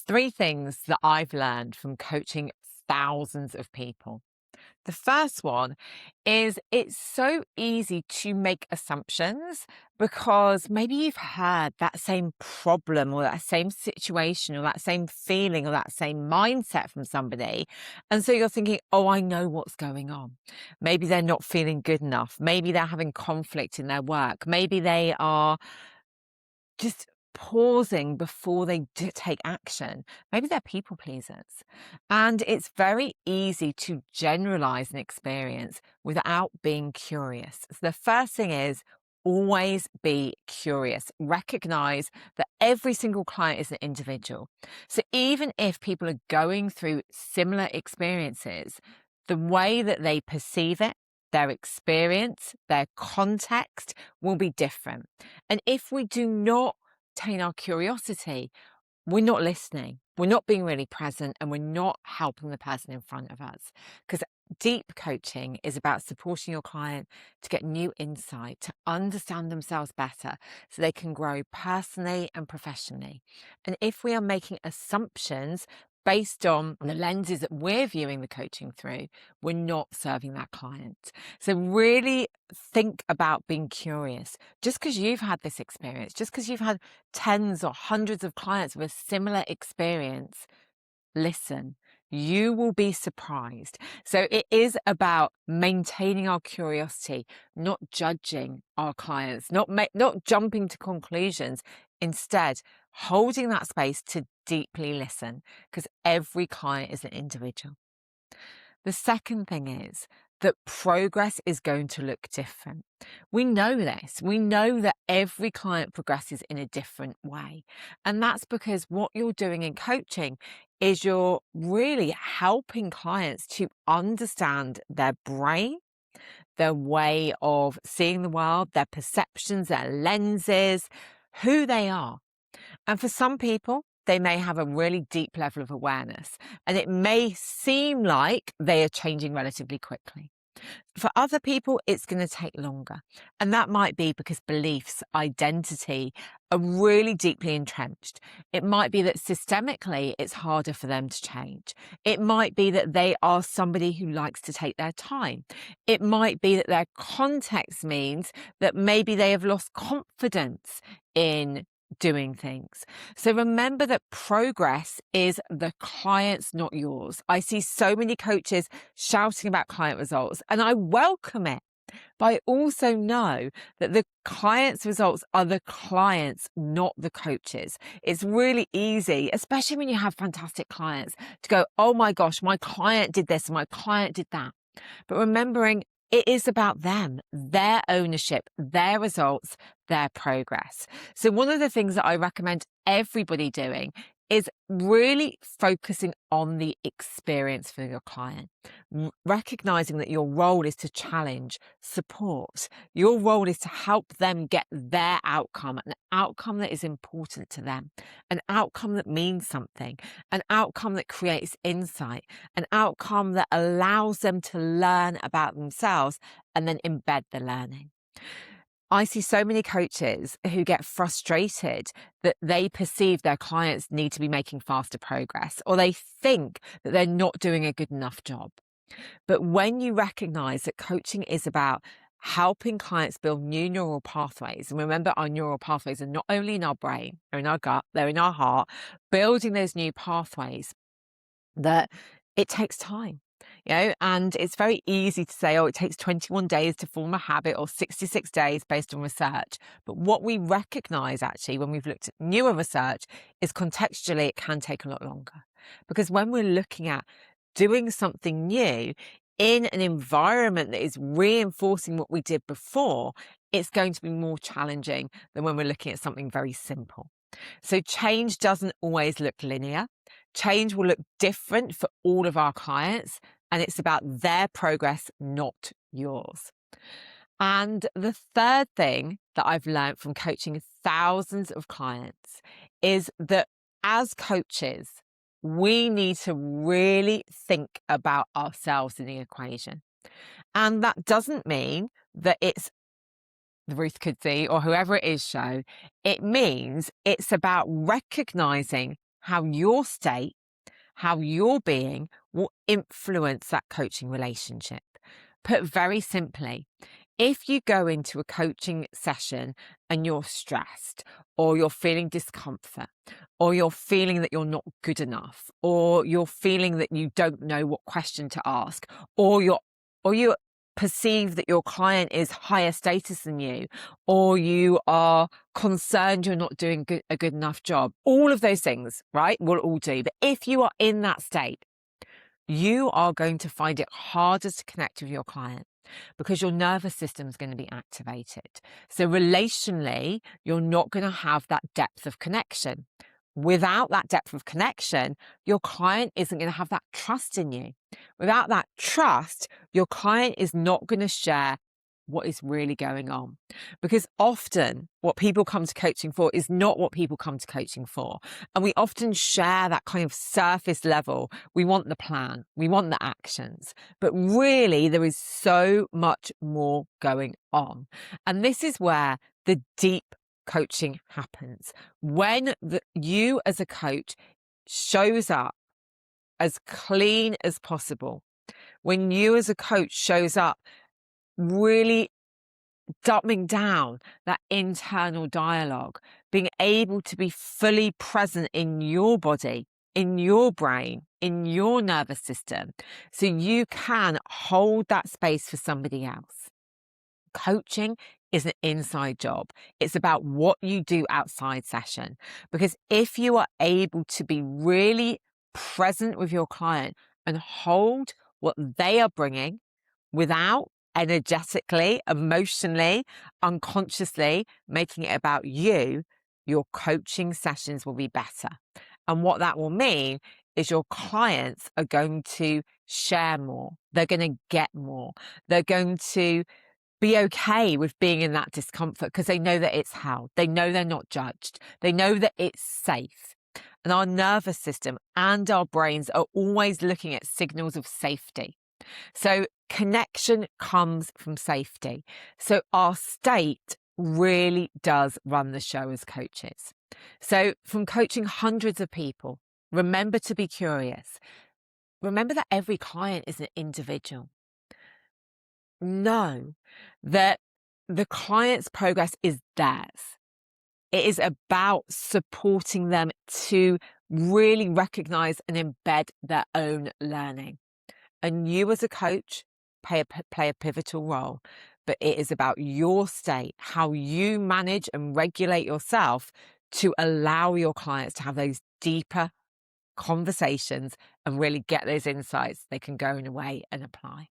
Three things that I've learned from coaching thousands of people. The first one is it's so easy to make assumptions because maybe you've heard that same problem or that same situation or that same feeling or that same mindset from somebody. And so you're thinking, oh, I know what's going on. Maybe they're not feeling good enough. Maybe they're having conflict in their work. Maybe they are just pausing before they take action. Maybe they're people pleasers. And it's very easy to generalize an experience without being curious. So the first thing is always be curious. Recognize that every single client is an individual. So even if people are going through similar experiences, the way that they perceive it, their experience, their context will be different. And if we do not retain our curiosity, we're not listening, we're not being really present, and we're not helping the person in front of us. Because deep coaching is about supporting your client to get new insight, to understand themselves better so they can grow personally and professionally. And if we are making assumptions based on the lenses that we're viewing the coaching through, we're not serving that client. So really think about being curious. Just because you've had this experience, just because you've had tens or hundreds of clients with a similar experience, listen. You will be surprised. So it is about maintaining our curiosity, not judging our clients, not jumping to conclusions. Instead, holding that space to deeply listen, because every client is an individual. The second thing is that progress is going to look different. We know this. We know that every client progresses in a different way. And that's because what you're doing in coaching is you're really helping clients to understand their brain, their way of seeing the world, their perceptions, their lenses, who they are. And for some people, they may have a really deep level of awareness, and it may seem like they are changing relatively quickly. For other people, it's going to take longer. And that might be because beliefs, identity are really deeply entrenched. It might be that systemically it's harder for them to change. It might be that they are somebody who likes to take their time. It might be that their context means that maybe they have lost confidence in doing things. So remember that progress is the client's, not yours. I see so many coaches shouting about client results, and I welcome it. But I also know that the client's results are the clients, not the coaches. It's really easy, especially when you have fantastic clients, to go, oh my gosh, my client did this, my client did that. But remembering it is about them, their ownership, their results, their progress. So one of the things that I recommend everybody doing is really focusing on the experience for your client, recognizing that your role is to challenge, support. Your role is to help them get their outcome, an outcome that is important to them, an outcome that means something, an outcome that creates insight, an outcome that allows them to learn about themselves and then embed the learning. I see so many coaches who get frustrated that they perceive their clients need to be making faster progress, or they think that they're not doing a good enough job. But when you recognize that coaching is about helping clients build new neural pathways, and remember, our neural pathways are not only in our brain, they're in our gut, they're in our heart, building those new pathways, that it takes time. And it's very easy to say, oh, it takes 21 days to form a habit or 66 days based on research. But what we recognize actually when we've looked at newer research is contextually it can take a lot longer. Because when we're looking at doing something new in an environment that is reinforcing what we did before, it's going to be more challenging than when we're looking at something very simple. So change doesn't always look linear. Change will look different for all of our clients, and it's about their progress, not yours. And the third thing that I've learned from coaching thousands of clients is that as coaches, we need to really think about ourselves in the equation. And that doesn't mean that it's the Ruth Could See or whoever it is show. It means it's about recognizing how your state, how your being will influence that coaching relationship. Put very simply, if you go into a coaching session and you're stressed, or you're feeling discomfort, or you're feeling that you're not good enough, or you're feeling that you don't know what question to ask, or you perceive that your client is higher status than you, or you are concerned you're not doing a good enough job, all of those things, right, we'll all do. But if you are in that state, you are going to find it harder to connect with your client because your nervous system is going to be activated. So relationally, you're not going to have that depth of connection. Without that depth of connection, your client isn't going to have that trust in you. Without that trust, your client is not going to share what is really going on. Because often what people come to coaching for is not what people come to coaching for. And we often share that kind of surface level. We want the plan, we want the actions, but really there is so much more going on. And this is where the deep coaching happens. When you as a coach shows up as clean as possible, when you as a coach shows up really dumbing down that internal dialogue, being able to be fully present in your body, in your brain, in your nervous system, so you can hold that space for somebody else. Coaching is an inside job. It's about what you do outside session. Because if you are able to be really present with your client and hold what they are bringing without energetically, emotionally, unconsciously making it about you, your coaching sessions will be better. And what that will mean is your clients are going to share more. They're going to get more. They're going to be okay with being in that discomfort because they know that it's held. They know they're not judged. They know that it's safe. And our nervous system and our brains are always looking at signals of safety. So connection comes from safety. So our state really does run the show as coaches. So from coaching hundreds of people, remember to be curious. Remember that every client is an individual. Know that the client's progress is theirs. It is about supporting them to really recognize and embed their own learning. And you as a coach play a pivotal role, but it is about your state, how you manage and regulate yourself to allow your clients to have those deeper conversations and really get those insights they can go away and apply.